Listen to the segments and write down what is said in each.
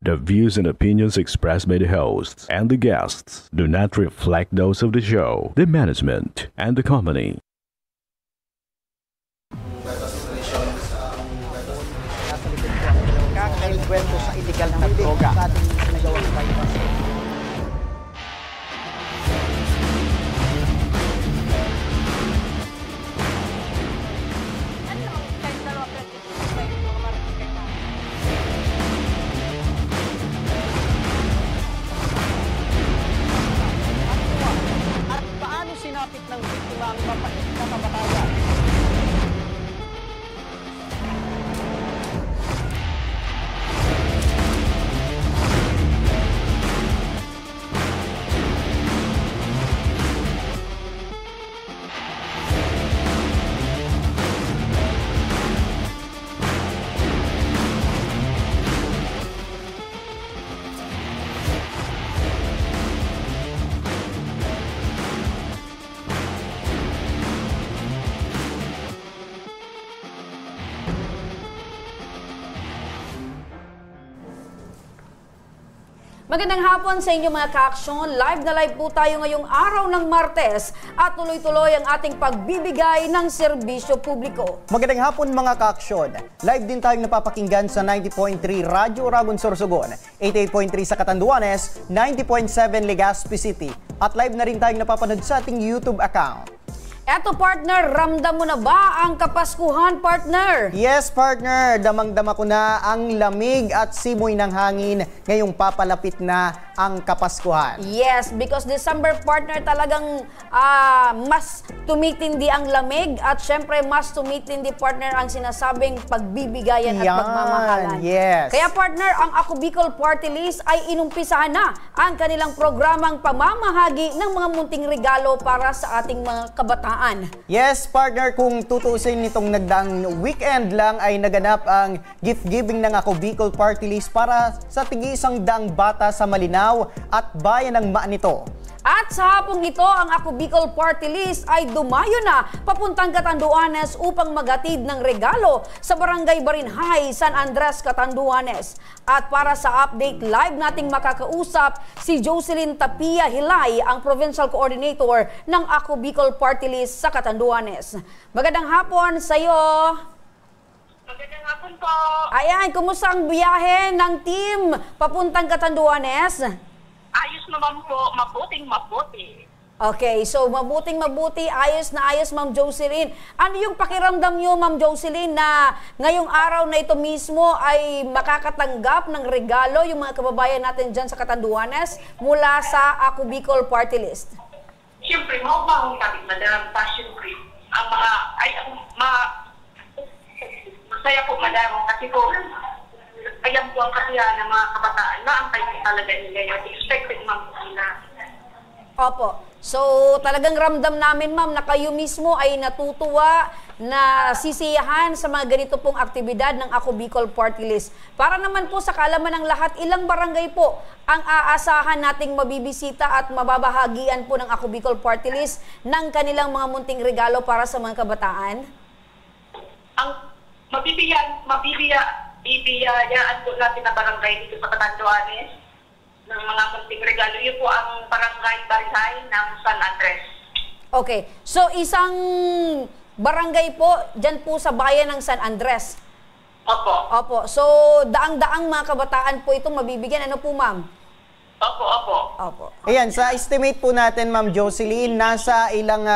The views and opinions expressed by the hosts and the guests do not reflect those of the show, the management, and the company. Kwento sa illegal na droga. At paano sinapit ng biktima ang mapait na kamatayan? Magandang hapon sa inyo mga ka-aksyon. Live na live po tayo ngayong araw ng Martes at tuloy-tuloy ang ating pagbibigay ng serbisyo publiko. Magandang hapon mga ka-aksyon. Live din tayong napapakinggan sa 90.3 Radyo Uragon Sorsogon, 88.3 sa Catanduanes, 90.7 Legazpi City. At live na rin tayong napapanood sa ating YouTube account. Eto partner, ramdam mo na ba ang Kapaskuhan partner? Yes partner, damang-dama ko na ang lamig at simoy ng hangin ngayong papalapit na ang Kapaskuhan. Yes, because December partner talagang mas tumitindi ang lamig at syempre mas tumitindi partner ang sinasabing pagbibigayan at pagmamahalan. Yes. Kaya partner, ang Ako Bicol Party List ay inumpisahan na ang kanilang programang pamamahagi ng mga munting regalo para sa ating mga kabataan. Yes, partner, kung tutuusin nitong nagdaang weekend lang ay naganap ang gift giving ng Ako Bicol Party List para sa tig-100 bata sa Malinaw at bayan ng Maanito. At sa hapong ito, ang Ako Bicol Party List ay dumayo na papuntang Catanduanes upang maghatid ng regalo sa Barangay Barinhay, San Andres, Catanduanes. At para sa update live nating makakausap si Jocelyn Tapia Hilay, ang Provincial Coordinator ng Ako Bicol Party List sa Catanduanes. Magandang hapon sa iyo. Magandang hapon po. Ayan, kumusta ang biyahe ng team papuntang Catanduanes? Ayos naman po, mabuting-mabuti. Okay, so mabuting-mabuti, ayos na ayos, Ma'am Jocelyn. Ano yung pakiramdam nyo, Ma'am Jocelyn, na ngayong araw na ito mismo ay makakatanggap ng regalo yung mga kababayan natin dyan sa Catanduanes mula sa Ako Bicol Party List? Siyempre, maubahong kami, Madam, passion cream. Masaya po, Madam, kasi po, ayan po ang kasiyahan ng mga kabataan na ang tayo talaga nila yung expected ma'am nila. Opo. So, talagang ramdam namin, ma'am, na kayo mismo ay natutuwa na sisiyahan sa mga ganito pong aktibidad ng Ako Bicol Party List. Para naman po sa kaalaman ng lahat, ilang barangay po ang aasahan nating mabibisita at mababahagian po ng Ako Bicol Party List ng kanilang mga munting regalo para sa mga kabataan? Ang bibiyayaan po natin na barangay dito sa Catanduanes ng mga munting regalo. Yun po ang barangay Barinhay ng San Andres. Okay. So, isang barangay po dyan po sa bayan ng San Andres. Opo. Opo. So, daang-daang mga kabataan po itong mabibigyan. Ano po, ma'am? Opo, opo. Opo. Ayan, sa estimate po natin, Ma'am Jocelyn, nasa ilang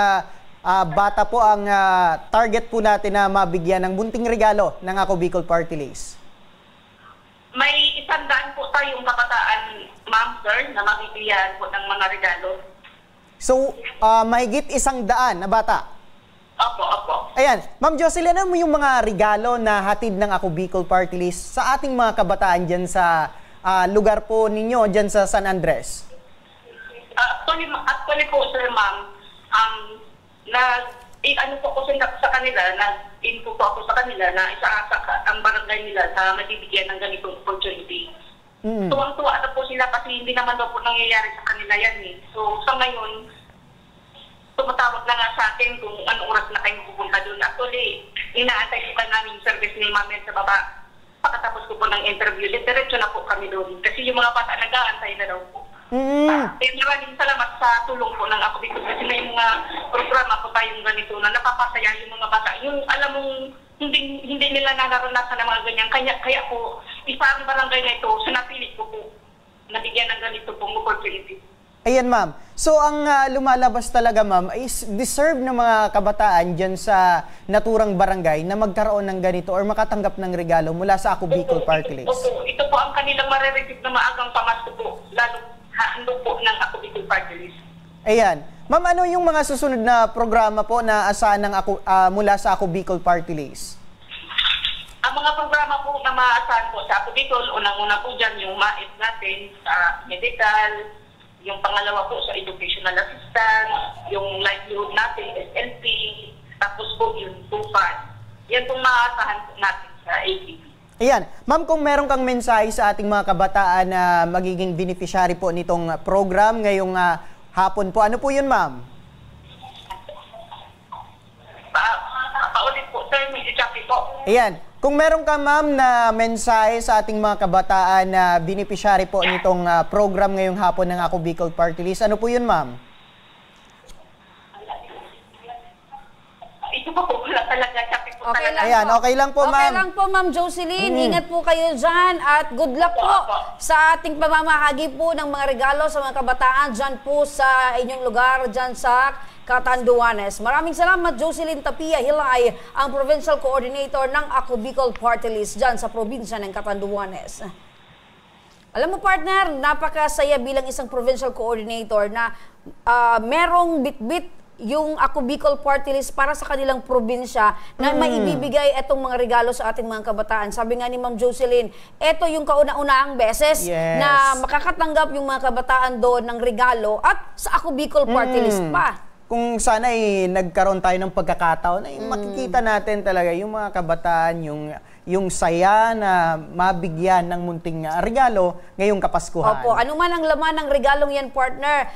bata po ang target po natin na mabigyan ng bunting regalo ng Ako Bicol Party List? May 100 po tayong kabataan, ma'am, sir, na mabibigyan po ng mga regalo. So, mahigit 100 na bata? Opo, opo. Ayan, Ma'am Jocelyn, ano mo yung mga regalo na hatid ng Ako Bicol Party List sa ating mga kabataan dyan sa lugar po ninyo, dyan sa San Andres? Actually po, sir, ma'am, ano po ako sa kanila, nag-info po ako sa kanila na isa ang barangay nila sa mabibigyan ng ganitong opportunity. Tuwang-tuwa na po sila kasi hindi naman daw po nangyayari sa kanila yan eh. So sa ngayon, tumatawag na nga sa akin kung anong oras na kayong pupunta doon. Actually, inaantay po ka namin yung service ni Ma'am sa baba Pagkatapos ko po ng interview, diretso na po kami doon. Kasi yung mga bata nag-aantay na daw po. Maraming salamat sa tulong po ng Ako Bicol kasi may mga programa po tayong ganito na napapasaya yung mga bata. Yung alam mong hindi nila naranasan ng mga ganyan. Kaya po, isa ang barangay na ito, so napili ko po nabigyan ng ganito pong opportunity. Ayan, ma'am. So, ang lumalabas talaga, ma'am, is deserve ng mga kabataan dyan sa naturang barangay na magkaroon ng ganito or makatanggap ng regalo mula sa Ako Bicol Party List. Opo, ito po ang kanilang marireceive na maagang pamasko po, lalo handog po ng Ako Bicol Party List. Ayan. Ma'am, ano yung mga susunod na programa po na asahan ng mula sa Ako Bicol Party List? Ang mga programa po na maasahan po sa Ako Bicol, unang-una po dyan yung MAIT natin sa medical, yung pangalawa po sa educational assistance, yung livelihood natin, SLP, tapos po yung TUFAD. Yan pong maasahan po natin sa ABP. Ayan. Ma'am, kung meron kang mensahe sa ating mga kabataan na magiging beneficiary po nitong program ngayong hapon po, ano po yun, ma'am? Paulit po, sir, medyo choppy po. Ayan. Kung meron ka, ma'am, na mensahe sa ating mga kabataan na beneficiary po nitong program ngayong hapon ng Ako Bicol Party List, ano po yun, ma'am? Ito po wala talaga, choppy po Okay talaga. lang Ayan, po. okay lang po, ma'am. Okay lang po, Ma'am Jocelyn. Ingat po kayo dyan at good luck po sa ating pamamahagi po ng mga regalo sa mga kabataan dyan po sa inyong lugar, dyan sa Catanduanes. Maraming salamat, Jocelyn Tapia Hilay, ang Provincial Coordinator ng Ako Bicol Party List dyan sa probinsya ng Catanduanes. Alam mo, partner, napakasaya bilang isang Provincial Coordinator na merong bit-bit yung Ako Bicol Party List para sa kanilang probinsya na maibibigay itong mga regalo sa ating mga kabataan. Sabi nga ni Ma'am Jocelyn, ito yung kauna-unahang beses na makakatanggap yung mga kabataan doon ng regalo at sa Ako Bicol Party List pa. Kung sana nagkaroon tayo ng pagkakataon, makikita natin talaga yung mga kabataan, yung saya na mabigyan ng munting regalo ngayong Kapaskuhan. Opo, ano man ang laman ng regalong yan, partner,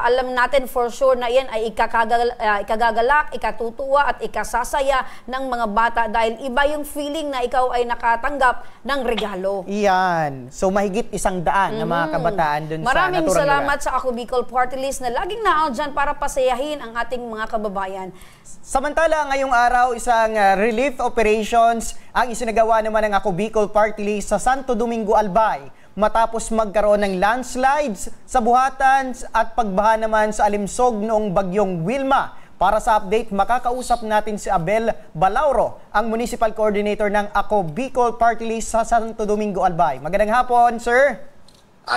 alam natin for sure na yan ay ikagagalak, ikatutuwa at ikasasaya ng mga bata dahil iba yung feeling na ikaw ay nakatanggap ng regalo. Iyan. So mahigit 100 na mga kabataan dun sa Maraming naturang salamat lugar. sa Ako Bicol Party List na laging naaw dyan para pasayahin ang ating mga kababayan. Samantala, ngayong araw, isang relief operations ang isinagawa naman ng Ako Bicol Party List sa Santo Domingo, Albay matapos magkaroon ng landslides sa buhatan at pagbaha naman sa Alimsog noong bagyong Wilma. Para sa update, makakausap natin si Abel Balauro, ang Municipal Coordinator ng Ako Bicol Party List sa Santo Domingo, Albay. Magandang hapon, sir.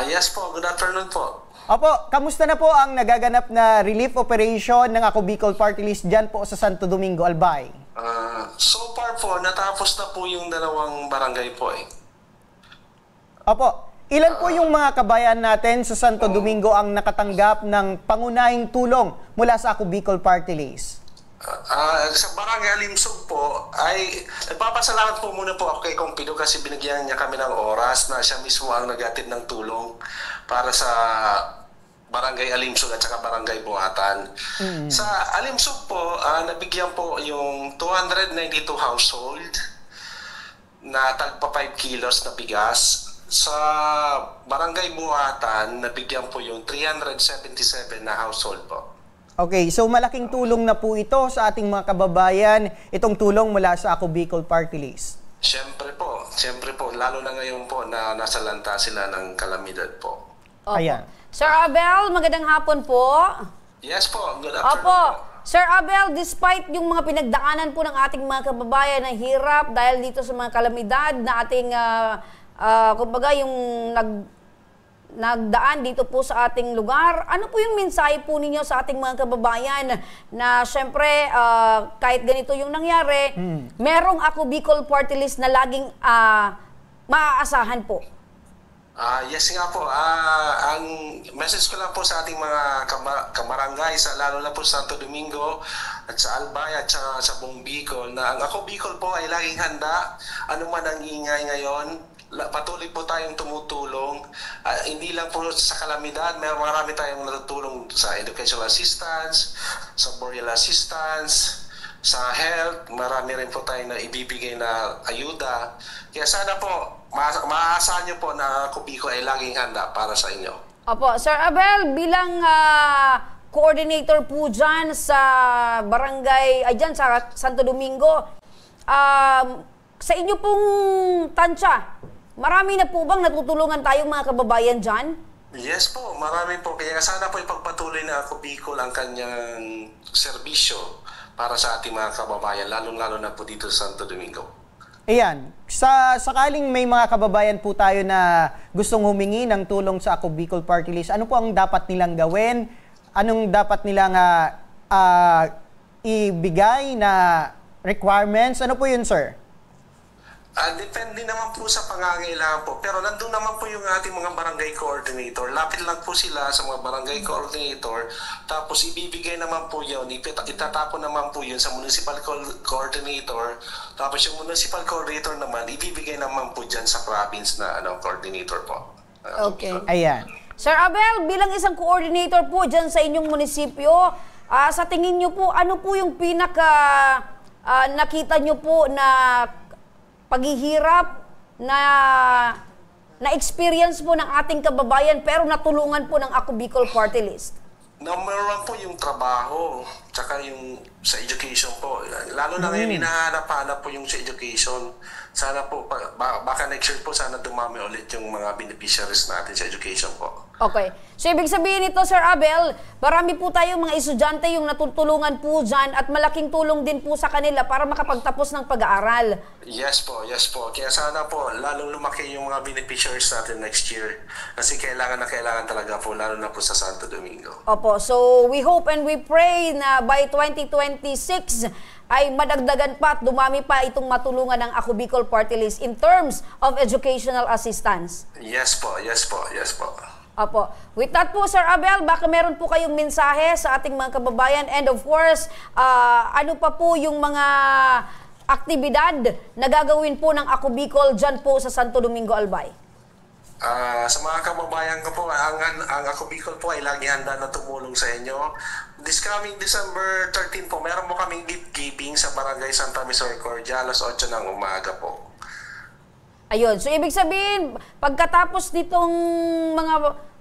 Yes po, good afternoon po. Opo, kamusta na po ang nagaganap na relief operation ng Ako Bicol Party List dyan po sa Santo Domingo, Albay? So far po, natapos na po yung 2 barangay po eh. Opo, ilan po yung mga kabayan natin sa Santo Domingo ang nakatanggap ng pangunahing tulong mula sa Ako Bicol Party List? Sa Barangay Alimsog po, ay nagpapasalamat po muna po ako kay Kong Pido kasi binigyan niya kami ng oras na siya mismo ang naghatid ng tulong para sa Barangay Alimsog at saka Barangay Buhatan. Sa Alimsog po, nabigyan po yung 292 household na tagpa 5 kilos na bigas. Sa Barangay Buhatan, nabigyan po yung 377 na household po. Okay, so malaking tulong na po ito sa ating mga kababayan, itong tulong mula sa Ako Bicol Party List. Siyempre po, lalo na ngayon po na nasa lanta sila ng kalamidad po. Opo. Ayan. Sir Abel, magandang hapon po. Yes po, good afternoon Opo. po. Sir Abel, despite yung mga pinagdaanan po ng ating mga kababayan na hirap dahil dito sa mga kalamidad na ating, kumbaga yung nagdaan dito po sa ating lugar, ano po yung mensahe po ninyo sa ating mga kababayan na syempre kahit ganito yung nangyari, merong Ako Bicol Party List na laging maaasahan po? Yes nga po. Ang message ko lang po sa ating mga kamarangay, lalo na po sa Santo Domingo at sa Albay at sa buong Bicol, na ang Ako Bicol po ay laging handa. Ano man ang ingay ngayon, patuloy po tayong tumutulong. Hindi lang po sa kalamidad, marami tayong natutulong sa educational assistance, sa burial assistance, sa health, marami rin po tayo na ibibigay na ayuda. Kaya sana po, maaasahan niyo po na Ako Bicol ay laging handa para sa inyo. Opo, Sir Abel, bilang coordinator po dyan sa barangay, dyan sa Santo Domingo, sa inyo pong tansya, marami na po bang natutulungan tayong mga kababayan dyan? Yes po, marami po. Kaya sana po ipagpatuloy na Ako Bicol ang kanyang serbisyo para sa ating mga kababayan, lalong-lalo na po dito sa Santo Domingo. Ayan, sakaling may mga kababayan po tayo na gustong humingi ng tulong sa Ako Bicol Party List, ano po ang dapat nilang gawin? Anong dapat nilang ibigay na requirements? Ano po yun, sir? Depende naman po sa pangangailangan po. Pero nandun naman po yung ating mga barangay coordinator. Lapit lang po sila sa mga barangay coordinator. Tapos ibibigay naman po yun. Itatapon naman po yun sa municipal coordinator. Tapos yung municipal coordinator naman, ibibigay naman po dyan sa province na coordinator po. Okay. Ayan. Sir Abel, bilang isang coordinator po dyan sa inyong munisipyo, sa tingin nyo po, ano po yung nakita nyo po na paghihirap na experience po ng ating kababayan pero natulungan po ng Ako Bicol Party List? Number 1 po yung trabaho, tsaka yung sa education po. Lalo na ngayon, hinahanap-hanap po yung sa education. Sana po, baka next year po, sana dumami ulit yung mga beneficiaries natin sa education po. Okay. So, ibig sabihin nito, Sir Abel, marami po tayong mga estudyante yung natutulungan po dyan at malaking tulong din po sa kanila para makapagtapos ng pag-aaral. Yes po, yes po. Kaya sana po, lalong lumaki yung mga beneficiaries natin next year. Kasi kailangan na kailangan talaga po, lalo na po sa Santo Domingo. Opo. So, we hope and we pray na by 2026 ay madagdagan pa at dumami pa itong matulungan ng Ako Bicol Party List in terms of educational assistance. Yes po, yes po, yes po. Opo. With that po, Sir Abel, baka meron po kayong mensahe sa ating mga kababayan and of course, ano pa po yung mga aktibidad na gagawin po ng Ako Bicol dyan po sa Santo Domingo, Albay? Sa mga kababayan ko po, ang Ako Bicol po ay lagi handa na tumulong sa inyo. This coming December 13 po, meron po kaming gift giving sa Barangay Santa Misericordia, alas 8 ng umaga po. Ayun. So, ibig sabihin, pagkatapos nitong mga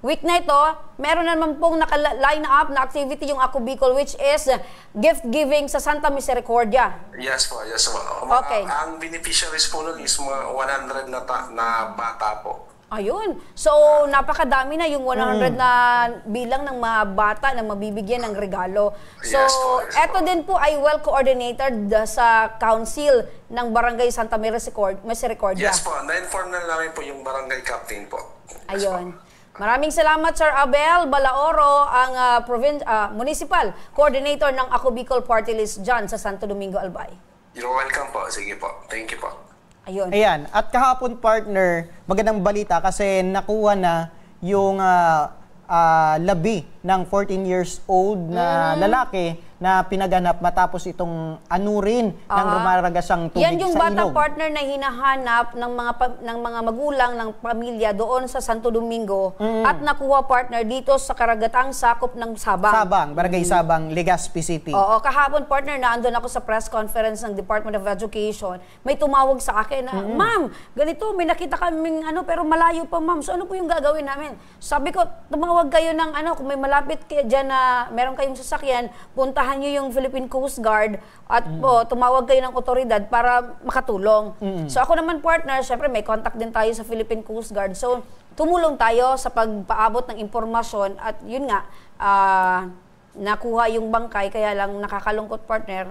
week na ito, meron naman pong naka-line up na activity yung Ako Bicol, which is gift giving sa Santa Misericordia. Yes po, yes po. Okay. Ang beneficiaries po nun is mga 100 na bata po. Ayun. So, napakadami na yung 100 na bilang ng mga bata na mabibigyan ng regalo. So, Yes po, yes eto po. din po ay well coordinated sa council ng Barangay Santa Misericordia. Yes po, na-inform na namin po yung barangay captain po. Yes Ayun. po. Maraming salamat, Sir Abel Balaoro, ang municipal coordinator ng Ako Bicol Party List dyan sa Santo Domingo, Albay. You're welcome po. Sige po. Thank you po. Ayun. Ayan. At kahapon, partner, magandang balita kasi nakuha na yung labi ng 14 years old na lalaki na pinaganap matapos itong anurin ng rumaragasang tubig Yan yung sa bata ilog. partner na hinahanap ng mga magulang ng pamilya doon sa Santo Domingo at nakuha partner dito sa karagatang sakop ng Sabang. Sabang, Barangay Sabang, Legazpi City. Oo, kahapon partner na andun ako sa press conference ng Department of Education. May tumawag sa akin na, Ma'am, ganito, may nakita kaming pero malayo pa, ma'am. So ano po yung gagawin namin? Sabi ko, tumawag kayo ng kung may malapit kayo dyan na meron kayong sasakyan, puntahan nyo yung Philippine Coast Guard at tumawag kayo ng otoridad para makatulong. So ako naman partner, syempre may contact din tayo sa Philippine Coast Guard. So tumulong tayo sa pagpaabot ng impormasyon at yun nga, nakuha yung bangkay, kaya lang nakakalungkot partner.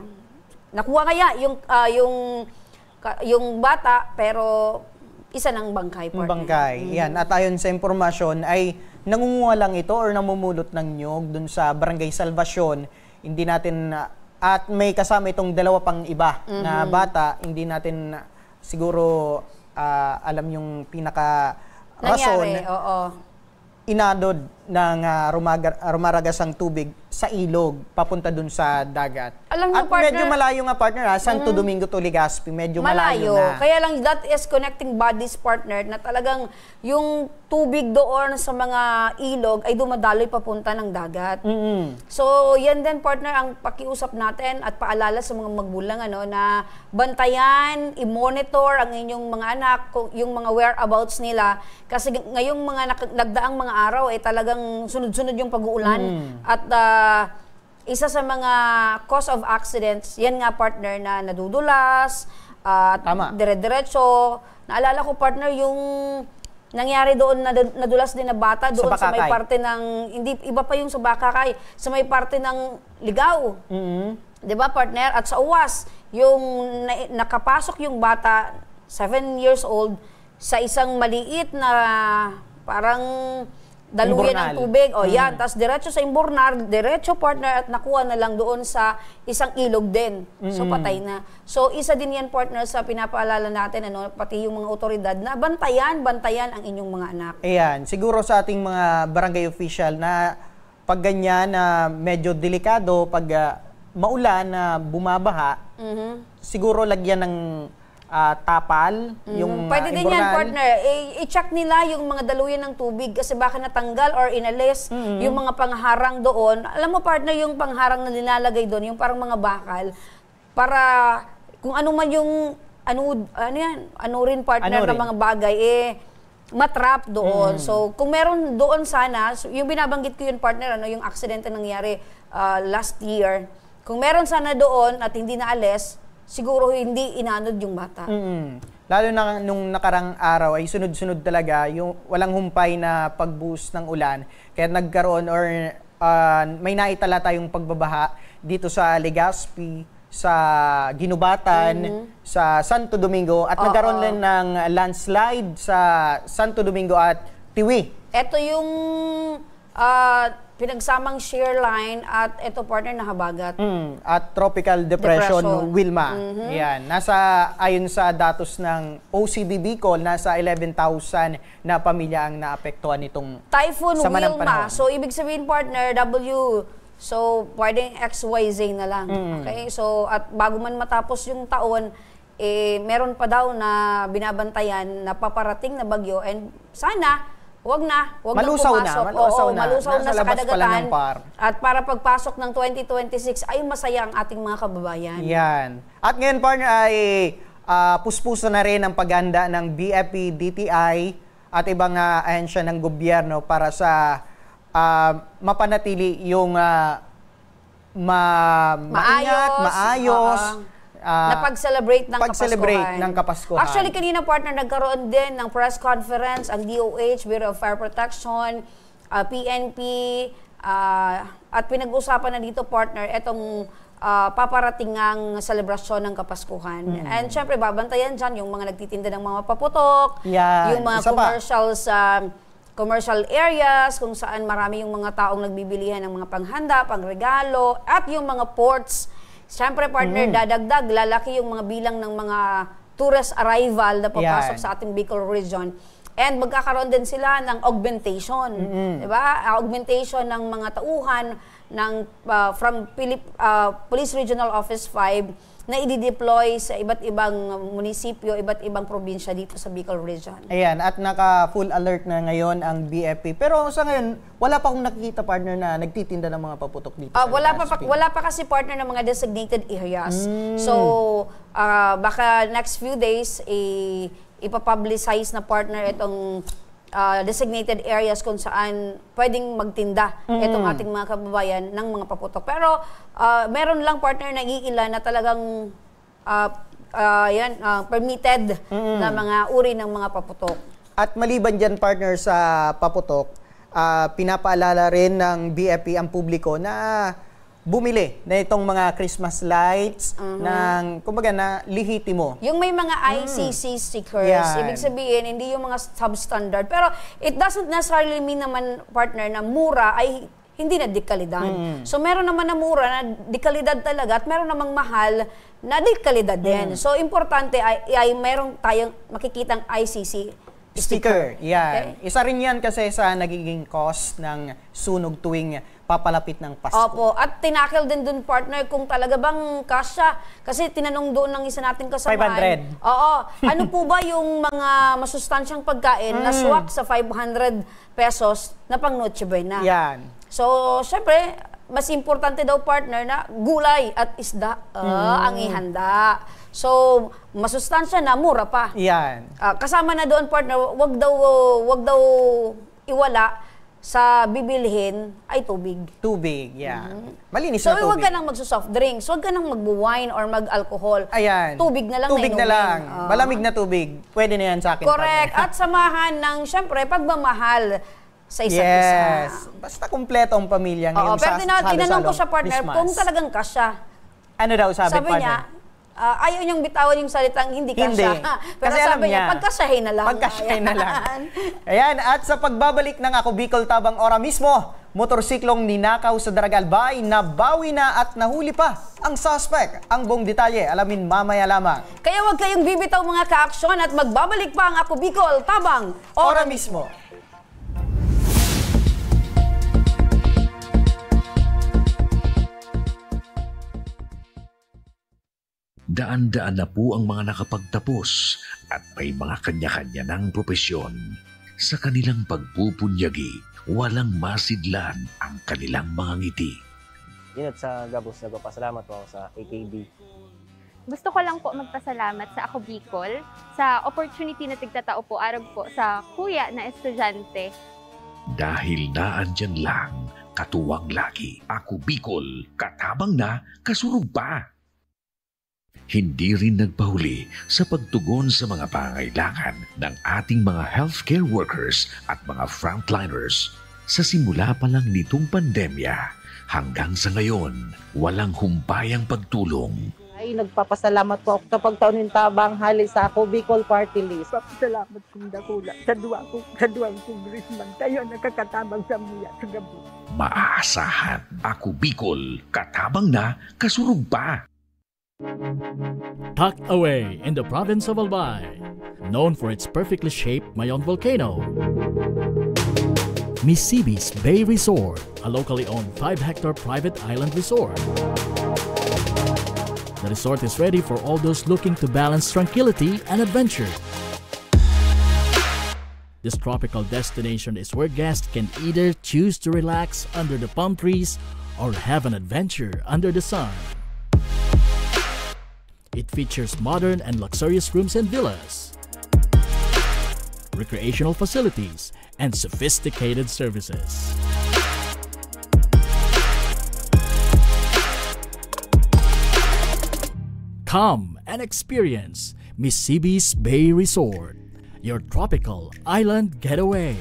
Nakuha kaya yung bata pero isa ng bangkay partner. Bangkay. Yan. At ayon sa impormasyon ay nangunguha lang ito or namumulot ng nyog dun sa Barangay Salvacion. Hindi natin, at may kasama itong dalawa pang iba na bata, hindi natin siguro alam yung pinaka-rason. Nangyari, oo. Inadod rumaragasang tubig sa ilog papunta dun sa dagat. Alam mo, At partner, medyo malayo nga partner Santo Domingo to Legazpi, medyo malayo na. Kaya lang that is connecting bodies, partner, na talagang yung tubig doon sa mga ilog ay dumadaloy papunta ng dagat. So yan din, partner, ang pakiusap natin at paalala sa mga magulang na bantayan, i-monitor ang inyong mga anak, yung mga whereabouts nila, kasi ngayong mga nagdaang mga araw ay talagang sunod-sunod yung pag-uulan at isa sa mga cause of accidents, yan nga, partner, na nadudulas, dire-diretso. Naalala ko, partner, yung nangyari doon na nadulas din na bata doon sa may parte ng, hindi, iba pa yung sa Bakakay, sa may parte ng Ligaw. Di ba, partner? At sa UWAS, yung nakapasok yung bata, 7 years old, sa isang maliit na parang daluyan ng tubig. O yan, tapos diretso sa Imbornar, diretso, partner, at nakuha na lang doon sa isang ilog din. So patay na. So isa din yan, partner, sa pinapaalala natin, pati yung mga otoridad na bantayan ang inyong mga anak. Ayan, siguro sa ating mga barangay official na pag ganyan na medyo delikado, pag maulan na bumabaha, siguro lagyan ng tapal, yung pwede din yan, partner. I-check nila yung mga daluyan ng tubig kasi baka natanggal or inalis yung mga pangharang doon. Alam mo, partner, yung pangharang na nilalagay doon, yung parang mga bakal, para kung ano man yung, ano rin, partner, ng mga bagay, matrap doon. So, kung meron doon sana, yung binabanggit ko yun, partner, yung accident na nangyari last year, kung meron sana doon at hindi naalis, siguro hindi inanod yung bata. Lalo na nung nakarang araw ay sunod-sunod talaga, yung walang humpay na pagbuhos ng ulan. Kaya nagkaroon or may naitala tayong pagbabaha dito sa Legazpi, sa Ginubatan, sa Santo Domingo, at nagkaroon din ng landslide sa Santo Domingo at Tiwi. Ito yung pinagsamang shear line at ito, partner, na habagat. At tropical depression. Wilma. Yan. Ayon sa datos ng OCB Bicol, nasa 11,000 na pamilya ang naapektuhan nitong Typhoon sama ng Wilma. panahon. So, ibig sabihin, partner, W. So, pwedeng XYZ na lang. Okay? So, at bago man matapos yung taon, meron pa daw na binabantayan na paparating na bagyo, and sana wag na malusaw pumasok. Malusaw na sa kadagatan. At para pagpasok ng 2026 ay masaya ang ating mga kababayan. Yan. At ngayon, partner, ay puspuso na rin ang paghanda ng BFP, DTI at ibang ahensya ng gobyerno para sa mapanatili yung maingat, maayos, na pag-celebrate ng Kapaskuhan. Actually, kanina, partner, nagkaroon din ng press conference ang DOH, Bureau of Fire Protection, PNP, at pinag-usapan na dito, partner, itong paparatingang selebrasyon ng Kapaskuhan. And syempre, babantayan dyan yung mga nagtitinda ng mga paputok, yung mga commercial areas, kung saan marami yung mga taong nagbibilihan ng mga panghanda, pangregalo, at yung mga ports. Siyempre, partner, dadagdag, lalaki yung mga bilang ng mga tourist arrival na papasok sa ating Bicol region. And magkakaroon din sila ng augmentation. Diba? Augmentation ng mga tauhan from Police Regional Office 5 na i-deploy sa iba't ibang munisipyo, iba't ibang probinsya dito sa Bicol region. Ayan, at naka-full alert na ngayon ang BFP. Pero sa ngayon, wala pa akong nakikita, partner, na nagtitinda ng mga paputok dito sa wala pa kasi, partner, ng mga designated areas. So, baka next few days, ipapublicize na, partner, itong designated areas kung saan pwedeng magtinda itong ating mga kababayan ng mga paputok. Pero meron lang, partner, na iilan na talagang permitted na mga uri ng mga paputok. At maliban dyan, partner, sa paputok, pinapaalala rin ng BFP ang publiko na bumili na itong mga Christmas lights ng, kumbaga, na lihitimo. Yung may mga ICC stickers, ibig sabihin, hindi yung mga substandard. Pero it doesn't necessarily mean naman, partner, na mura ay hindi na dekalidad. So meron naman na mura na dekalidad talaga at meron namang mahal na dekalidad din. So importante ay meron tayong makikitang ICC Sticker. Yan. Okay? Isa rin yan kasi sa nagiging cause ng sunog tuwing papalapit ng Pasko. Opo, at tinakil din dun, partner, kung talaga bang kasya. Kasi tinanong doon ng isa nating kasamahan. 500. Oo. Ano po ba yung mga masustansyang pagkain na swak sa 500 pesos na pang Noche Buena? Yan. So, syempre, mas importante daw, partner, na gulay at isda ang ihanda. So, masustansya na, mura pa. Yan. Kasama na doon, partner, wag daw iwala sa bibilhin ay tubig. Tubig, yan. Malinis So, na tubig. huwag ka nang magso-soft drinks, huwag ka nang mag-wine or mag-alcohol. Ayan. Tubig na lang Tubig na inumin. lang. Malamig na tubig. Pwede na yan sa akin. Correct. partner. At samahan ng, syempre, pagmamahal sa isa't isa. Yes. Basta kumpleto ang pamilya Oo, ngayon pero sa tinanong ko halo-halo siya, partner, Christmas. kung talagang kasya. Ano daw sabi Sabi partner? niya, ayaw niyang bitawan yung salitang hindi kasya. Hindi. Pero Kasi alam sabi niya, niya, pagkasyahin na lang. Pagkasyahin na lang. Ayan. Ayan, at sa pagbabalik ng Ako Bicol Tabang Ora mismo, motorsiklong ninakaw sa Daragalbay, nabawi na at nahuli pa ang suspect. Ang buong detalye, alamin mamaya lamang. Kaya huwag kayong bibitaw mga ka-aksyon at magbabalik pa ang Ako Bicol Tabang Ora mismo. Daan-daan na po ang mga nakapagtapos at may mga kanya-kanya ng propesyon. Sa kanilang pagpupunyagi, walang masidlan ang kanilang mga ngiti. Yun at sa Gabos, nagpapasalamat po ako sa AKB. Gusto ko lang po magpasalamat sa Ako Bicol sa opportunity na tigtatao po arag po sa kuya na estudyante. Dahil naandyan lang, katuwang lagi, Ako Bicol, katabang na, kasurog pa. Hindi rin nagpahuli sa pagtugon sa mga pangailangan ng ating mga healthcare workers at mga frontliners. Sa simula pa lang nitong pandemya, hanggang sa ngayon, walang humpayang pagtulong. Ay, nagpapasalamat po ako sa pagtaunin tabang hali sa Ako Bicol Party List. Papasalamat kong dakula sa duwang congressman tayo nakakatabang sa muya sa gabi. Maaasahan, Ako Bicol, katabang na, kasurog pa. Tucked away in the province of Albay, known for its perfectly shaped Mayon volcano, Misibis Bay Resort, a locally owned 5-hectare private island resort. The resort is ready for all those looking to balance tranquility and adventure. This tropical destination is where guests can either choose to relax under the palm trees or have an adventure under the sun. It features modern and luxurious rooms and villas, recreational facilities, and sophisticated services. Come and experience Misibis Bay Resort, your tropical island getaway.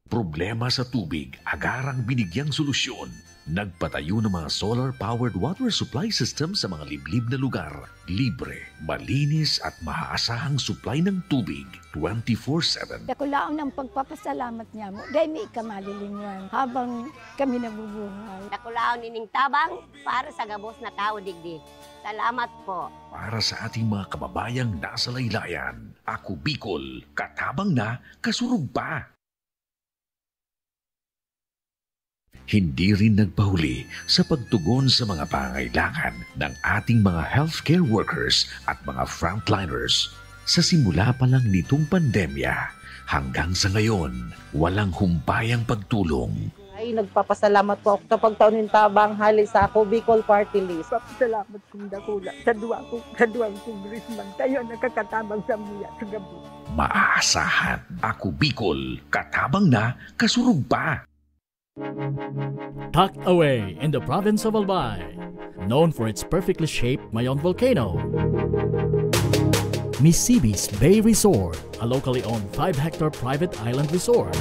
Problema sa tubig, agarang binigyang solusyon. Nagpatayo ng mga solar-powered water supply system sa mga liblib na lugar. Libre, malinis at maaasahang supply ng tubig 24/7. Dakulaon ang pagpapasalamat niya mo dahil may ikamalilingan habang kami nabubuhay. Dakulaon nining tabang para sa Gabos na tao digdig. Salamat po. Para sa ating mga kababayang nasa laylayan, Ako Bicol, katabang na, kasurog pa. Hindi rin nagpahuli sa pagtugon sa mga pangailangan ng ating mga healthcare workers at mga frontliners. Sa simula pa lang nitong pandemya, hanggang sa ngayon, walang humpayang pagtulong. Ay, nagpapasalamat po ako sa pagtaunin tabang hali sa Ako Bicol Party List. Papasalamat kong dakula sa duwang congressman tayo nakakatabang sa muya sa gabi. Maaasahan, Ako Bicol, katabang na, kasurog pa. Tucked away in the province of Albay, known for its perfectly shaped Mayon volcano, Misibis Bay Resort, a locally owned 5-hectare private island resort.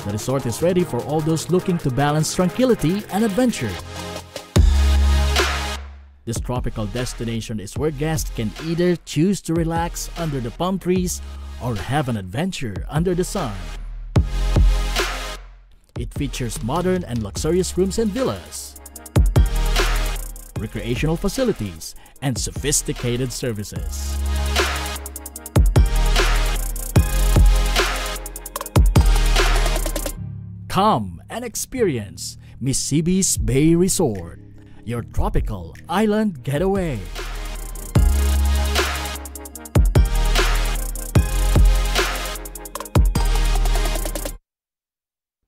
The resort is ready for all those looking to balance tranquility and adventure. This tropical destination is where guests can either choose to relax under the palm trees or have an adventure under the sun. It features modern and luxurious rooms and villas, recreational facilities, and sophisticated services. Come and experience Misibis Bay Resort, your tropical island getaway.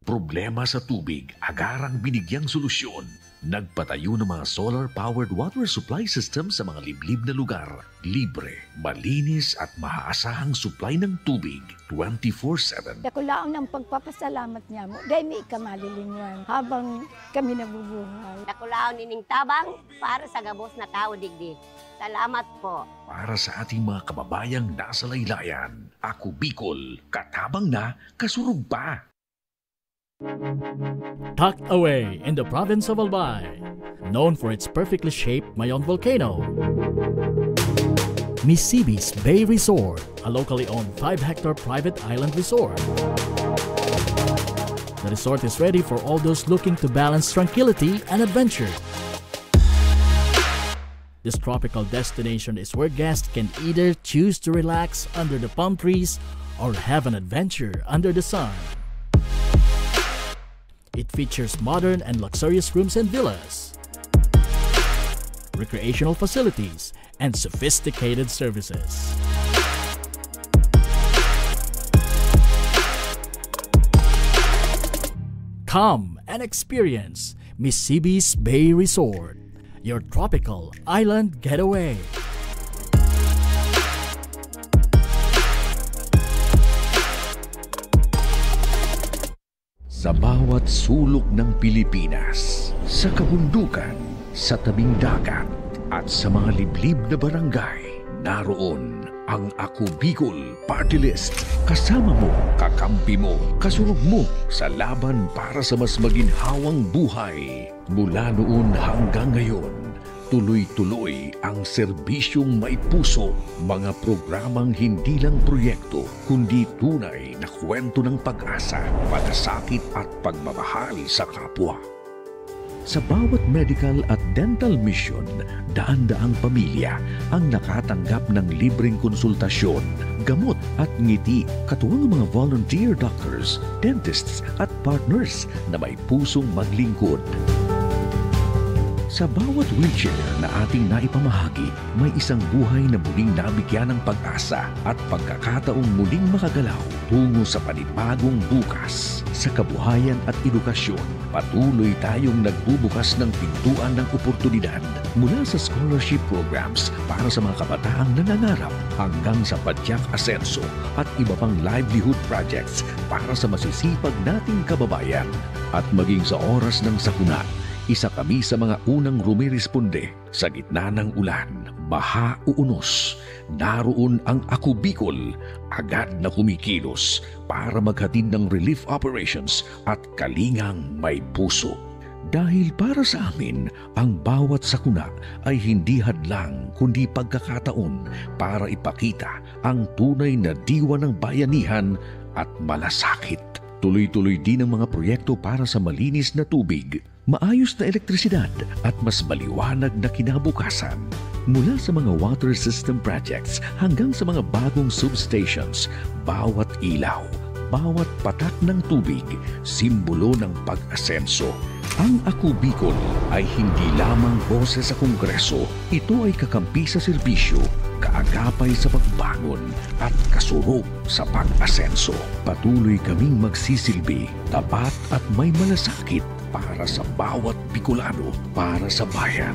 Problema sa tubig, agarang binigyang solusyon. Nagpatayo ng mga solar-powered water supply system sa mga liblib na lugar. Libre, malinis at maaasahang supply ng tubig 24/7. Dakulaon ng pagpapasalamat niya mo dahil may ikamalilinwan habang kami nabubuhay. Dakulaon nining tabang para sa gabos na tao digdi. Salamat po. Para sa ating mga kababayang nasa laylayan, Ako Bicol, katabang na, kasurug pa. Tucked away in the province of Albay, known for its perfectly shaped Mayon volcano, Misibis Bay Resort, a locally owned 5-hectare private island resort. The resort is ready for all those looking to balance tranquility and adventure. This tropical destination is where guests can either choose to relax under the palm trees or have an adventure under the sun. It features modern and luxurious rooms and villas, recreational facilities, and sophisticated services. Come and experience Misibis Bay Resort, your tropical island getaway. Sa bawat sulok ng Pilipinas, sa kabundukan, sa tabing dagat, at sa mga liblib na barangay, naroon ang Ako Bicol Party List. Kasama mo, kakampi mo, kasurog mo sa laban para sa mas maginhawang buhay. Mula noon hanggang ngayon, tuloy-tuloy ang serbisyong may puso, mga programang hindi lang proyekto, kundi tunay na kwento ng pag-asa, malasakit at pagmamahal sa kapwa. Sa bawat medical at dental mission, daan-daang pamilya ang nakatanggap ng libreng konsultasyon, gamot at ngiti, katuwang mga volunteer doctors, dentists at partners na may pusong maglingkod. Sa bawat wheelchair na ating naipamahagi, may isang buhay na muling nabigyan ng pag-asa at pagkakataong muling makagalaw tungo sa panibagong bukas. Sa kabuhayan at edukasyon, patuloy tayong nagbubukas ng pintuan ng oportunidad mula sa scholarship programs para sa mga kabataang nangangarap hanggang sa Padyak Asenso at iba pang livelihood projects para sa masisipag nating kababayan. At maging sa oras ng sakuna, isa kami sa mga unang rumiresponde sa gitna ng ulan, baha o unos. Naroon ang Ako Bicol, agad na kumikilos para maghatid ng relief operations at kalingang may puso. Dahil para sa amin, ang bawat sakuna ay hindi hadlang kundi pagkakataon para ipakita ang tunay na diwa ng bayanihan at malasakit. Tuloy-tuloy din ang mga proyekto para sa malinis na tubig, maayos na elektrisidad at mas maliwanag na kinabukasan. Mula sa mga water system projects hanggang sa mga bagong substations, bawat ilaw, bawat patak ng tubig, simbolo ng pag-asenso. Ang Ako Bicol ay hindi lamang boses sa Kongreso, ito ay kakampi sa serbisyo, kaagapay sa pagbangon at kasurog sa pag-asenso. Patuloy kaming magsisilbi, tapat at may malasakit para sa bawat Bicolano, para sa bayan.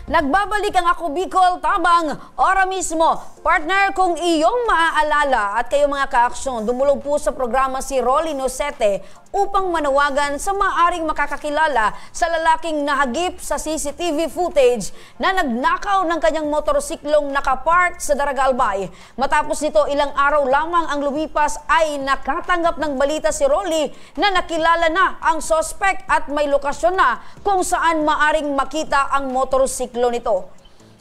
Nagbabalik ang Ako Bicol tabang ora mismo Partner, kung iyong maaalala at kayo mga kaaksyon, dumulog po sa programa si Rolly Nosete upang manawagan sa maaring makakakilala sa lalaking nahagip sa CCTV footage na nagnakaw ng kanyang motorsiklong nakapark sa Daraga Albay. Matapos nito, ilang araw lamang ang lumipas ay nakatanggap ng balita si Rolly na nakilala na ang sospek at may lokasyon na kung saan maaring makita ang motorsiklo nito.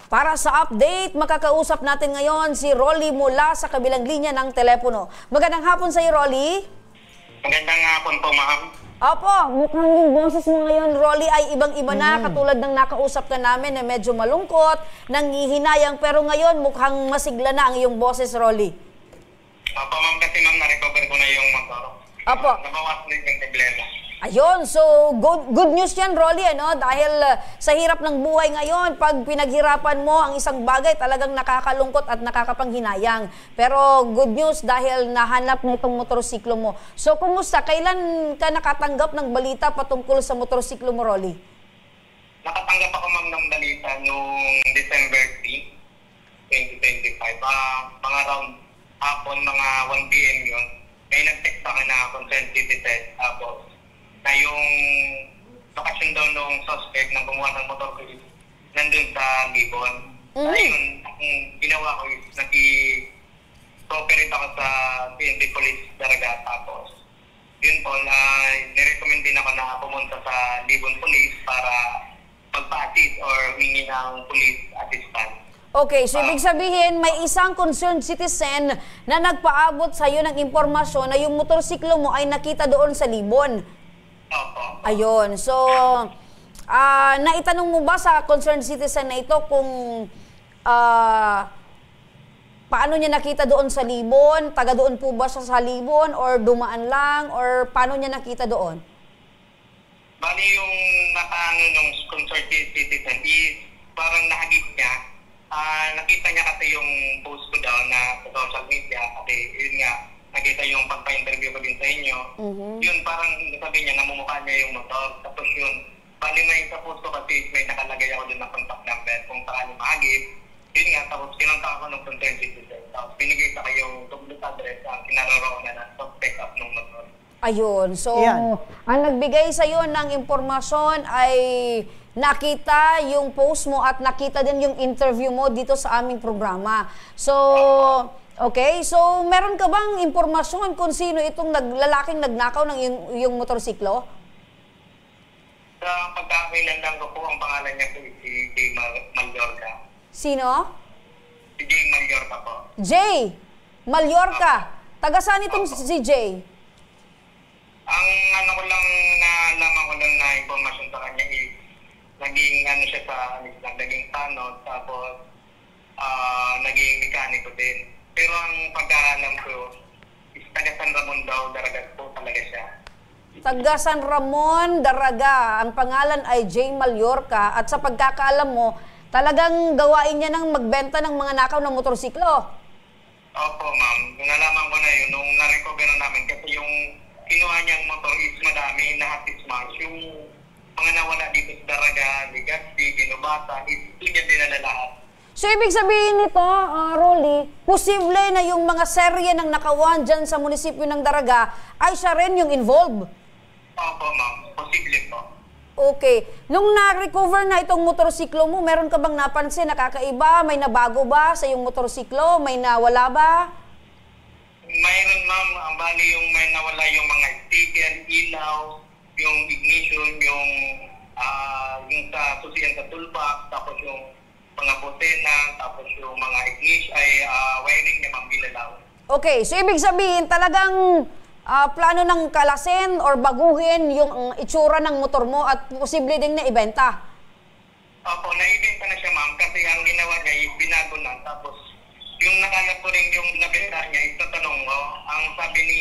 Para sa update, makakausap natin ngayon si Rolly mula sa kabilang linya ng telepono. Magandang hapon sa iyo, Rolly. Magandang hapon po, ma'am. Opo, mukhang yung boses mo ngayon, Rolly, ay ibang-iba na, katulad ng nakausap ka namin na medyo malungkot, nangihinayang, pero ngayon mukhang masigla na ang iyong boses, Rolly. Opo, ma'am, kasi ma'am, na-recover ko na yung motor. Opo. Nabawas na yung problema. Ayun, so good news yan, Rolly, ano? Dahil sa hirap ng buhay ngayon, pag pinaghirapan mo ang isang bagay, talagang nakakalungkot at nakakapanghinayang. Pero good news dahil nahanap mo itong motorsiklo mo. So kumusta? Kailan ka nakatanggap ng balita patungkol sa motorsiklo mo, Rolly? Nakatanggap ako, ma'am, ng balita noong December 3, 2025. Mga around hapon, mga 1 p.m. yun. May nag-text sa akin na concerned citizen. Tapos, na yung lokasyon daw nung suspect na gumawa ng motor ko nandun sa Libon. Ayun, ang ginawa ko is nag-cooperate ako sa PNP Police Daraga. Tapos, yun po, nirecommend din ako na pumunta sa Libon Police para magpa-assist or humingi ng police assistance. Okay, so ibig sabihin may isang concerned citizen na nagpaabot sa iyo ng impormasyon na yung motorsiklo mo ay nakita doon sa Libon. Ayun, so naitanong mo ba sa concerned citizen na ito kung paano niya nakita doon sa Libon? Taga doon po ba siya sa Libon or dumaan lang or paano niya nakita doon? Bali yung nakaano nung concerned citizen is parang nahagip niya. Nakita niya kasi yung post ko daw na sa social media kasi yun nga, nakita yung pagpa-interview ko din sa inyo. Yun parang sabi niya, namumukha niya yung motor. Tapos yun, bali may sa post ko kasi may nakalagay ako din na contact number kung saan mahagip. Yun nga, tapos kinontak ako ng concerned citizen. Tapos binigay sa kayo yung complete address ang kinaroroonan na pick up ng motor. Ayun, so ang nagbigay sa iyo ng impormasyon ay nakita yung post mo at nakita din yung interview mo dito sa aming programa. So, okay, so meron ka bang impormasyon kung sino itong lalaking nagnakaw ng yung motorsiklo? Sa pagkakailan lang ko po, ang pangalan niya po si Jay Mallorca. Sino? Si Jay Mallorca po. Jay Mallorca. Taga saan itong si Jay? Ang ano ko lang nalaman ko lang na impormasyon sa kanya is naging ano siya sa naging tanod, tapos naging mekaniko din. Pero ang pagkaalam ko is taga San Ramon daw, Daraga po talaga siya. Taga San Ramon, Daraga. Ang pangalan ay Jay Mallorca at sa pagkakaalam mo, talagang gawain niya ng magbenta ng mga nakaw ng motorsiklo. Opo, ma'am. Nalaman ko na yun nung na-recover na namin kasi yung kinuha niyang motor is madami, lahat is smash. Yung mga nawala dito sa Daraga, Legazpi, Ginobata, is doon niya dinala lahat. So, ibig sabihin nito, Rolly, posible na yung mga serye ng nakawan dyan sa munisipyo ng Daraga ay siya rin yung involved? Opo, ma'am. Posible po. Okay. Nung na-recover na itong motorsiklo mo, meron ka bang napansin, nakakaiba? May nabago ba sa iyong motorsiklo? May nawala ba? Mayroon, ma'am. Ang bali yung may nawala yung mga sticker, ilaw, yung ignition, yung sa susiyan sa toolbox, tapos yung mga botena, tapos yung mga ignition ay wiring niya, ma'am, bilalaw. Okay, so ibig sabihin talagang plano ng kalasin or baguhin yung itsura ng motor mo at posible ding na ibenta? Opo, naibenta na siya, ma'am, kasi ang ginawa niya is binago na, tapos yung nakalap ko rin yung nabenta niya is tatanong ko, ang sabi ni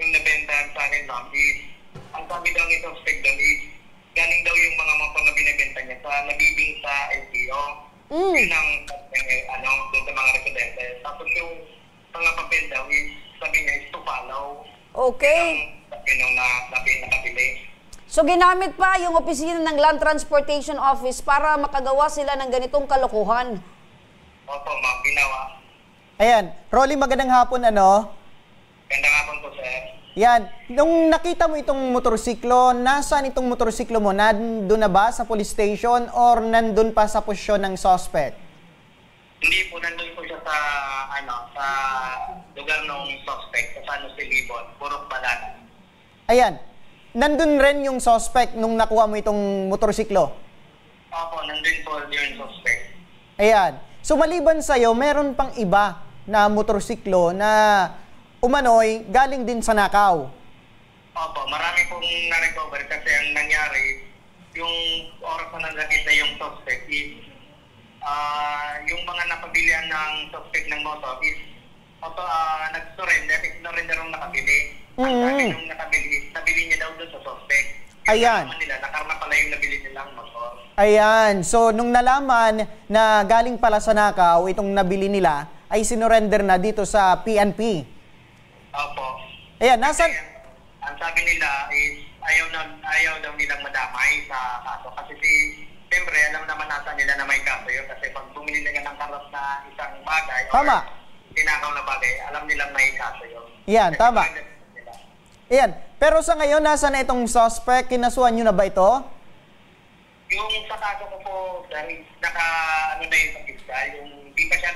yung nabenta sa akin, ma'am, is ang sabi daw ni suspect doon is galing daw yung mga motor na binibenta niya sa nabibing sa LTO. Yun ang doon sa mga residente. Tapos yung mga papel daw is sabi niya is to follow. Okay. Sabi nung nakabili. So ginamit pa yung opisina ng Land Transportation Office para makagawa sila ng ganitong kalokohan? Opo, ma'am, ginawa. Ayan. Rolly, magandang hapon, ano? Magandang hapon po, sir. Yan. Nung nakita mo itong motorsiklo, nasaan itong motorsiklo mo? Nandun na ba sa police station or nandun pa sa posisyon ng suspect? Hindi po, nandun po siya sa, sa lugar ng suspect, sa San Jose Libon, Purok Balan. Ayan. Nandun rin yung suspect nung nakuha mo itong motorsiklo? Opo, nandun po yung suspect. Ayan. So maliban sa'yo, meron pang iba na motorsiklo na umano'y galing din sa nakaw? Opo, marami pong na-recover kasi ang nangyari, yung oras na nalagit na yung suspect is, yung mga napabilihan ng suspect ng motor is, nag-surrender, surrender yung nakabili. Ang sabi yung nabili niya daw doon sa suspect. Ayan. Nila, nakarma pala yung nabili nilang motor. Ayan. So, nung nalaman na galing pala sa nakaw, itong nabili nila, ay sinurrender na dito sa PNP. Opo. Ayan, nasan? Ang sabi nila is, ayaw daw nilang madamay sa kaso. Kasi siyempre, alam naman nasa nila na may kaso yun. Kasi pag bumili nila ng karos na isang bagay, tama, or tinakaw na bagay, alam nilang may kaso yun. Yan, tama. Ayan. Pero sa ngayon, nasa na itong suspect? Kinasuhan nyo na ba ito? Yung sa kaso ko po, dahil na yun sa piskal, yung di pa siya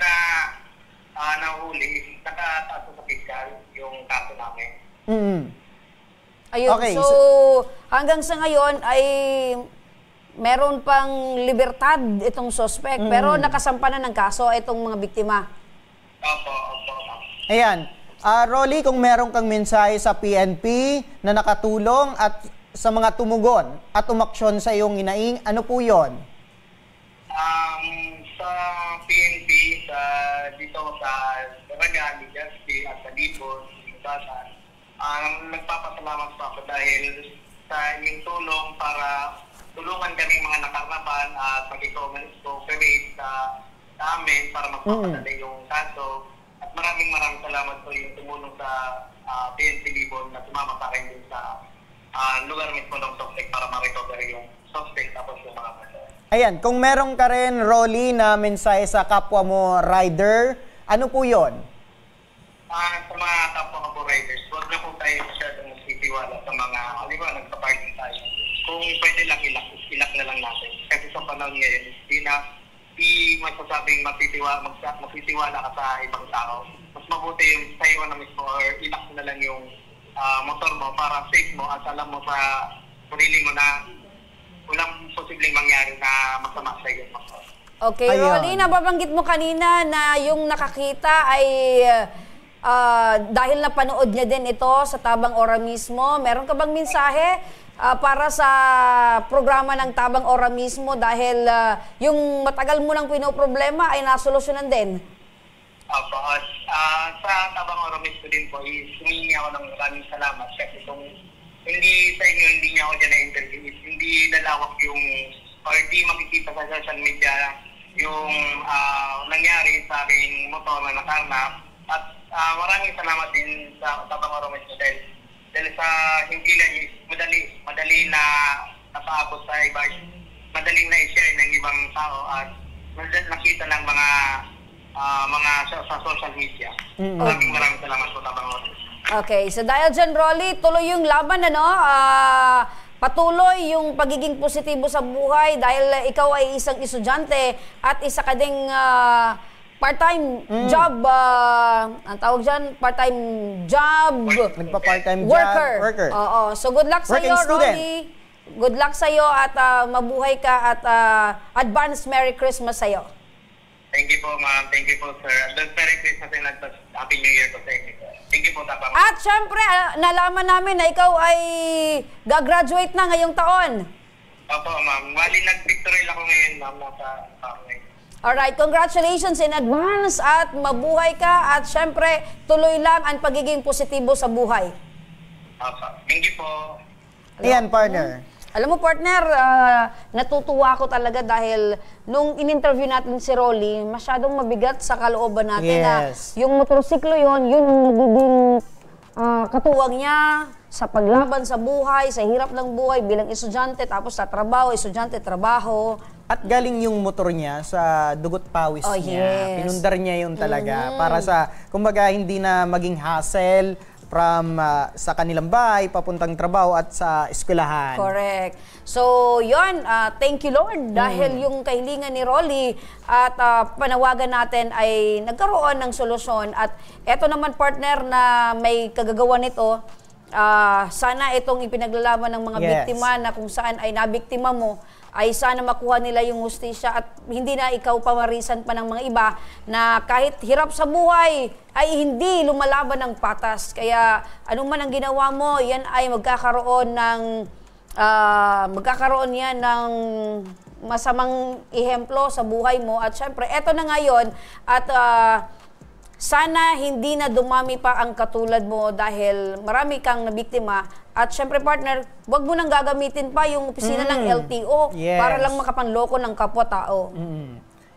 nahuli, nakataso sa piskal yung kaso namin. Ayun, okay, so hanggang sa ngayon ay meron pang libertad itong suspect, pero nakasampa na ng kaso itong mga biktima. Opo. Ayan. Rolly, kung meron kang mensahe sa PNP na nakatulong at sa mga tumugon at umaksyon sa iyong inaing, ano po yun? Sa PNP, dito sa Raga, Legazpi, at sa Libon, nagpapasalamat po ako dahil sa inyong tulong para tulungan kami mga nakarnaban at mag-cooperate sa amin para magpapadali yung kaso. At maraming salamat po yung tumulong sa PNP Libon na sumama sa akin din sa lugar mismo ng suspect para ma-recover yung suspect tapos yung mga kaso. Ayan, kung meron ka rin, Rolly, na mensahe sa kapwa mo rider, ano po yun? Sa mga kapwa ko riders, huwag na po tayo masyadong masitiwala sa mga, nagpa-party tayo. Kung pwede lang ilak na lang natin. Kasi sa panahon ngayon, di masasabing masitiwala ka sa ibang tao. Mas mabuti yung sa'yo na mismo or ilak na lang yung motor mo para safe mo at alam mo sa sarili mo na walang posibleng mangyari na masama sa iyo. Okay, Rolly, nababanggit mo kanina na yung nakakita ay dahil napanood niya din ito sa Tabang Ora mismo. Meron ka bang mensahe para sa programa ng Tabang Ora mismo dahil yung matagal mo lang pinoproblema ay nasolusyonan din? Sa Tabang Ora mismo din po, humingi ako ng maraming salamat kasi kung hindi sa inyo, hindi niya ako dyan na-interview, hindi lalawak yung, or di makikita sa social media yung nangyari sa aking motor na nakarnap. At maraming salamat din sa Tabang Ora mismo dahil sa hindi lang madali na napaabot sa iba, madaling na-share ng ibang tao at nakita ng mga sa social media. Maraming salamat po Tabang Ora. Okay, so dahil dyan, Rolly, tuloy yung laban, patuloy yung pagiging positibo sa buhay dahil ikaw ay isang estudyante at isa ka ding part-time job, ang tawag dyan, part-time job, nagpa-part-time worker. Oo, so good luck sa iyo, Rolly. Good luck sa iyo at mabuhay ka at advance Merry Christmas sa iyo. Thank you po, ma'am. Thank you po, sir. Merry Christmas and Happy New Year po sa inyo. Thank you po, Tabang. At syempre, nalaman namin na ikaw ay gagraduate na ngayong taon. Opo, ma'am. Wali nag-victory ako ngayon, ma'am. Alright, congratulations in advance at mabuhay ka at syempre, tuloy lang ang pagiging positibo sa buhay. Opo. Thank you po. Ayan, partner. Alam mo, partner, natutuwa ako talaga dahil nung in-interview natin si Rolly, masyadong mabigat sa kalooban natin na yung motorsiklo yung nagiging katuwang niya sa paglaban sa buhay, sa hirap ng buhay bilang estudyante, tapos sa trabaho, estudyante, trabaho. At galing yung motor niya sa dugot pawis niya. Yes. Pinundar niya yun talaga para sa, kumbaga, hindi na maging hassle from sa kanilang bahay, papuntang trabaho at sa eskwelahan. Correct. So, yun, thank you Lord dahil yung kahilingan ni Rolly at panawagan natin ay nagkaroon ng solusyon. At eto naman partner na may kagagawa nito, sana itong ipinaglalaban ng mga biktima na kung saan ay nabiktima mo, ay sana makuha nila yung hustisya at hindi na ikaw pamarisan pa ng mga iba na kahit hirap sa buhay ay hindi lumalaban ng patas. Kaya anuman ang ginawa mo, yan ay magkakaroon yan ng masamang ehemplo sa buhay mo. At syempre, eto na ngayon at sana hindi na dumami pa ang katulad mo dahil marami kang nabiktima. At syempre partner, wag mo nang gagamitin pa yung opisina ng LTO para lang makapanloko ng kapwa-tao.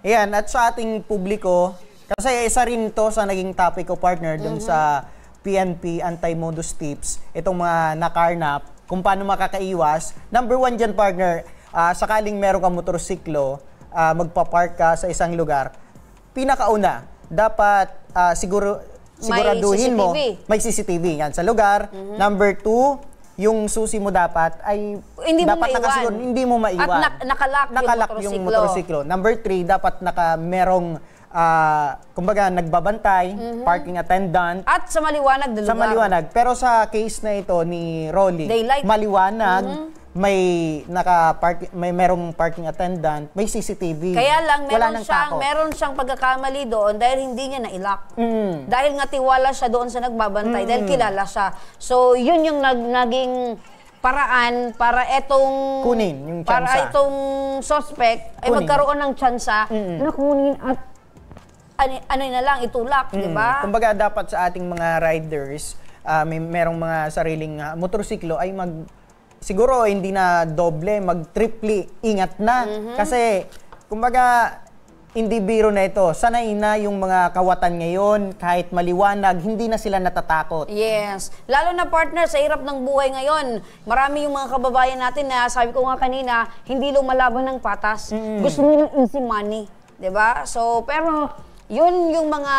Ayan, at sa ating publiko, kasi isa rin to sa naging topic ko partner dun sa PNP Anti-Modus Tips, itong mga nakarnap, kung paano makakaiwas. Number 1 dyan partner, sakaling meron kang motorsiklo, magpapark ka sa isang lugar, pinakauna, dapat siguraduhin mo may CCTV yan sa lugar. Number 2, yung susi mo dapat ay dapat nakasiguro, hindi mo maiwan. At nakalak yung motorsiklo. Number 3, dapat merong kumbaga nagbabantay, parking attendant. At sa maliwanag na lugar. Sa maliwanag. Pero sa case na ito ni Rolly, maliwanag, may merong parking attendant, may CCTV. Kaya lang meron siyang pagkakamali doon dahil hindi niya na-ilock. Dahil nga tiwala siya doon sa nagbabantay dahil kilala siya. So yun yung naging paraan para etong kunin yung tsansa. Para itong suspect ay magkaroon ng tsansa na kunin at itulak, di ba? Kumbaga dapat sa ating mga riders, merong mga sariling motorsiklo ay siguro hindi na doble, mag-triply, ingat na. Kasi, kumbaga, hindi biro na ito. Sanay na yung mga kawatan ngayon, kahit maliwanag, hindi na sila natatakot. Yes. Lalo na partner, sa hirap ng buhay ngayon, marami yung mga kababayan natin na, sabi ko nga kanina, hindi lumalaban ng patas. Gusto nilang easy money. Diba? So, pero, yun yung mga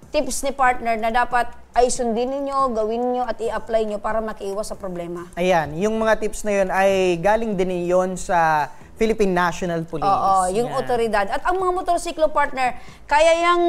tips ni partner na dapat ay sundin ninyo, gawin nyo at i-apply nyo para makiiwas sa problema. Ayan, yung mga tips na yun ay galing din yun sa Philippine National Police. Oo, yung otoridad. At ang mga motorsiklo partner, kaya yung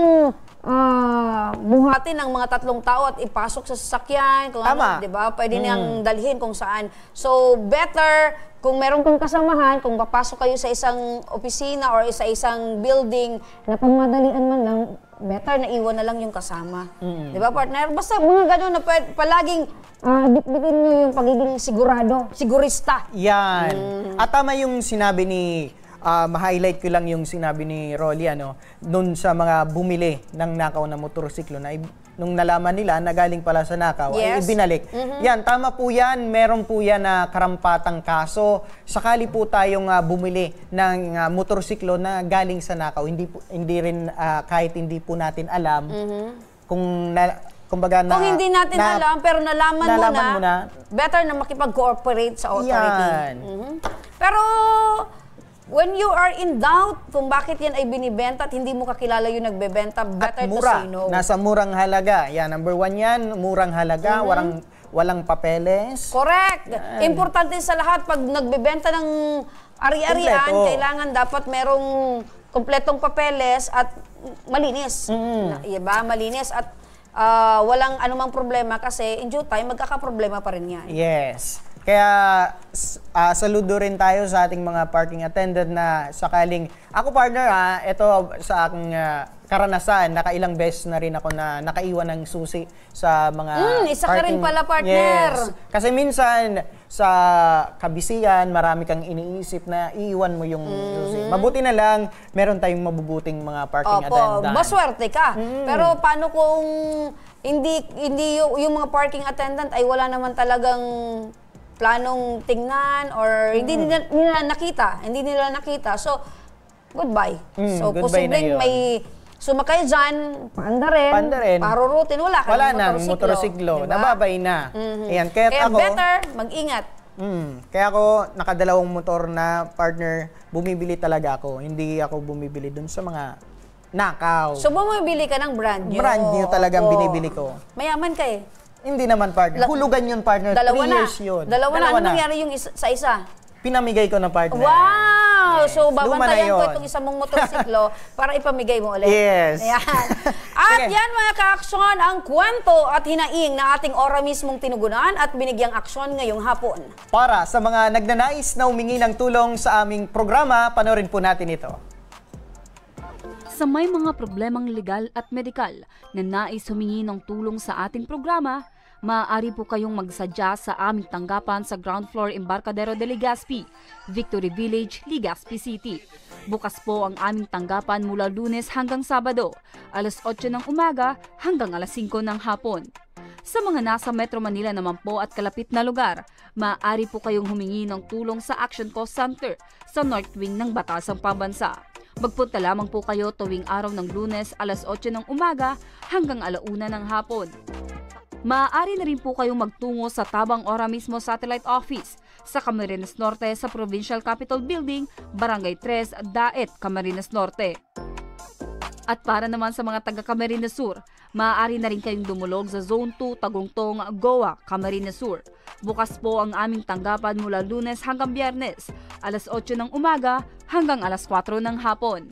buhatin ng mga 3 tao at ipasok sa sasakyan. Tama. Diba? Pwede niyang dalhin kung saan. So, better kung meron kang kasamahan, kung papasok kayo sa isang opisina or sa isang building, na pangmadalian man lang, better na iwan na lang yung kasama. Di ba, partner? Basta mga gano'n na palaging bitbitin nyo yung pagiging sigurista. Yan. At tama yung sinabi ni, ma-highlight ko lang yung sinabi ni Rolly, doon sa mga bumili ng nakaw na motorsiklo na nung nalaman nila na galing pala sa nakaw, ay ibinalik. Yan, tama po yan. Meron po yan na karampatang kaso. Sakali po tayong bumili ng motorsiklo na galing sa nakaw, hindi rin kahit hindi po natin alam kung hindi natin alam, pero nalaman mo na, better na makipag-cooperate sa authority. Pero when you are in doubt kung bakit yan ay binibenta at hindi mo kakilala yung nagbebenta, better to say no. Nasa murang halaga. Yan, number 1 yan, murang halaga, walang papeles. Correct. Yan. Importante sa lahat, pag nagbebenta ng ari-arian, kailangan dapat merong kompletong papeles at malinis. Diba? Malinis at walang anumang problema kasi in due time, magkakaproblema pa rin yan. Yes. Kaya saludo rin tayo sa ating mga parking attendant na sakaling, ako partner ito sa aking karanasan, nakailang beses na rin ako na nakaiwan ng susi sa mga isa ka rin pala partner. Yes. Kasi minsan sa kabisihan, marami kang iniisip na iiwan mo yung susi. Mabuti na lang, meron tayong mabubuting mga parking attendant. Maswerte ka. Pero paano kung hindi yung mga parking attendant ay wala naman talagang planong tingnan or hindi nila nakita. So, goodbye. So, posibleng may sumakay dyan, paanda rin, parurutin, wala ka ng motorsiklo. Diba? Nababay na. Ayan, kaya better, mag-ingat. Kaya ako, nakadalawang motor na partner, bumibili talaga ako. Hindi ako bumibili dun sa mga nakaw. So, bumibili ka ng brand new? Brand new talagang binibili ko. Mayaman ka eh. Hindi naman partner. Hulugan yun partner. 3 years yun. Dalawa na. Ano nangyari yung sa isa? Pinamigay ko na partner. Wow! So, Luma na babantayan ko yun. itong isang mong motorsiklo para ipamigay mo ulit. Yes. Ayan. At yan mga ka-aksyon, ang kwento at hinaing na ating ora mismong tinugunan at binigyang aksyon ngayong hapon. Para sa mga nagnanais na humingi ng tulong sa aming programa, panoorin po natin ito. Sa may mga problemang legal at medikal na nais humingi ng tulong sa ating programa, maaari po kayong magsadya sa aming tanggapan sa ground floor Embarcadero de Legazpi, Victory Village, Legazpi City. Bukas po ang aming tanggapan mula Lunes hanggang Sabado, alas 8 ng umaga hanggang alas 5 ng hapon. Sa mga nasa Metro Manila naman po at kalapit na lugar, maaari po kayong humingi ng tulong sa Action Cost Center sa North Wing ng Batasang Pambansa. Magpunta lamang po kayo tuwing araw ng Lunes alas 8 ng umaga hanggang alauna ng hapon. Maaari na rin po kayong magtungo sa Tabang Ora mismo Satellite Office sa Camarines Norte sa Provincial Capitol Building, Barangay 3, Daet, Camarines Norte. At para naman sa mga taga Camarines Sur, maaari na rin kayong dumulog sa Zone 2, Tagungtong, Goa, Camarines Sur. Bukas po ang aming tanggapan mula Lunes hanggang Biyernes, alas 8 ng umaga hanggang alas 4 ng hapon.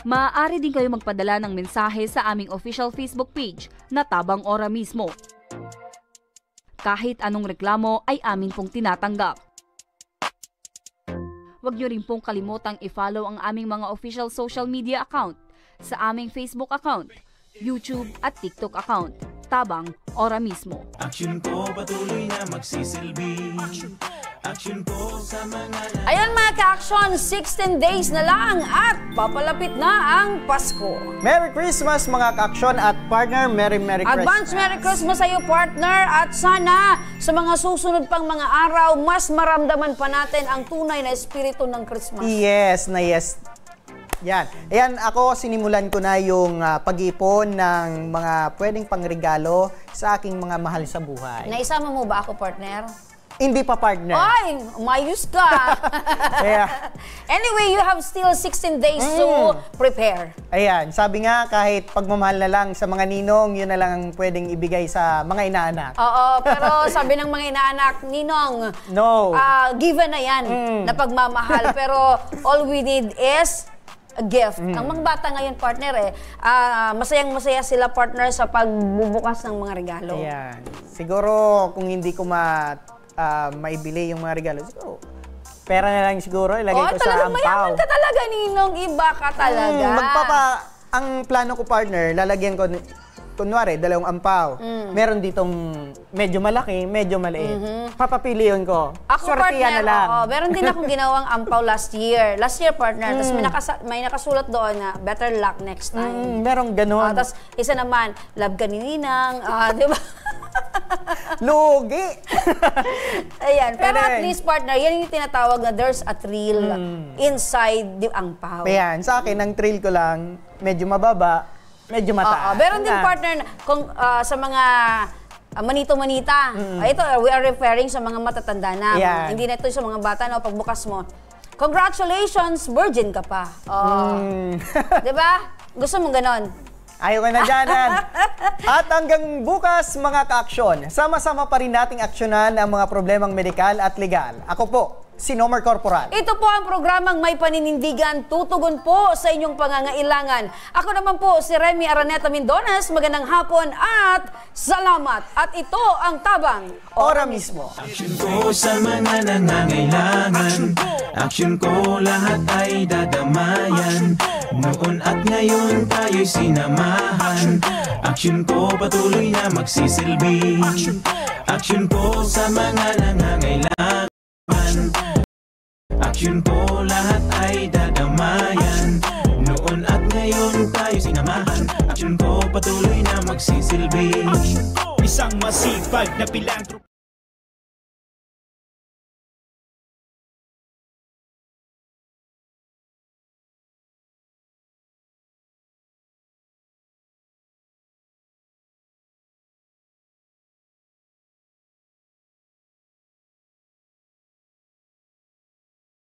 Maaari din kayo magpadala ng mensahe sa aming official Facebook page na Tabang Ora mismo. Kahit anong reklamo ay amin pong tinatanggap. Huwag niyo rin pong kalimutang i-follow ang aming mga official social media account sa aming Facebook account, YouTube at TikTok account, Tabang Ora mismo. Action ko patuloy na magsisilbi. Action ko sa mga... Ayan mga ka-action, 16 days na lang at papalapit na ang Pasko. Merry Christmas mga ka-action at partner, Merry Christmas. Advance Merry Christmas sa iyo partner at sana sa mga susunod pang mga araw, mas maramdaman pa natin ang tunay na espiritu ng Christmas. Yes na yes. Yan. Ayan, ako sinimulan ko na yung pag-ipon ng mga pwedeng pangregalo sa aking mga mahal sa buhay. Naisama mo ba ako, partner? Hindi pa, partner. Ay, umayos ka. Yeah. Anyway, you have still 16 days to prepare. Ayan, sabi nga kahit pagmamahal na lang sa mga ninong, yun na lang ang pwedeng ibigay sa mga inaanak. Oo, pero sabi ng mga inaanak, ninong, no. Given na yan, na pagmamahal. Pero all we need is a gift. Ang mga bata ngayon, partner, masayang-masaya sila, partner, sa pagbubukas ng mga regalo. Ayan. Siguro, kung hindi ko maibili yung mga regalo, siguro, pera na lang siguro, ilagay ko sa ampaw. Mayaman ka talaga, ninong. Iba ka talaga. Ang plano ko, partner, lalagyan ko, kunwari, 2 ampaw. Meron ditong medyo malaki, medyo maliit. Papapili yun ko. Ako, partner, na lang. Meron din akong ginawang ampaw last year. Last year, partner. Tapos may nakasulat doon na better luck next time. Merong ganun. Tapos isa naman, love ka ni Ninang. Di ba? Lugi! Ayan. Pero at least, partner, yan yung tinatawag na there's a thrill inside the ampaw. Ayan. Sa akin, ang thrill ko lang, medyo mababa, medyo mataas. Meron din, partner, kung sa mga manito-manita. Ito, we are referring sa mga matatanda na. Hindi na ito sa mga bata na pagbukas mo. Congratulations, virgin ka pa. Diba? Gusto mong ganon? Ayaw ka na dyan. At hanggang bukas, mga ka-aksyon, sama-sama pa rin nating aksyonan ang mga problemang medikal at legal. Ako po, si Nomer Corporal. Ito po ang programang may paninindigan, tutugon po sa inyong pangangailangan. Ako naman po si Remy Araneta Mindones, magandang hapon at salamat. At ito ang Tabang Ora mismo. Action ko sa mga nangangailangan. Action ko lahat ay dadamayan. Noon at ngayon tayo'y sinamahan. Action ko patuloy na magsisilbi. Action ko sa mga nangangailangan. Action ko lahat ay dadamayan. Noon at ngayon tayo sinamahan. Action ko patuloy na magsisilbi. Isang masipag na pilantropo.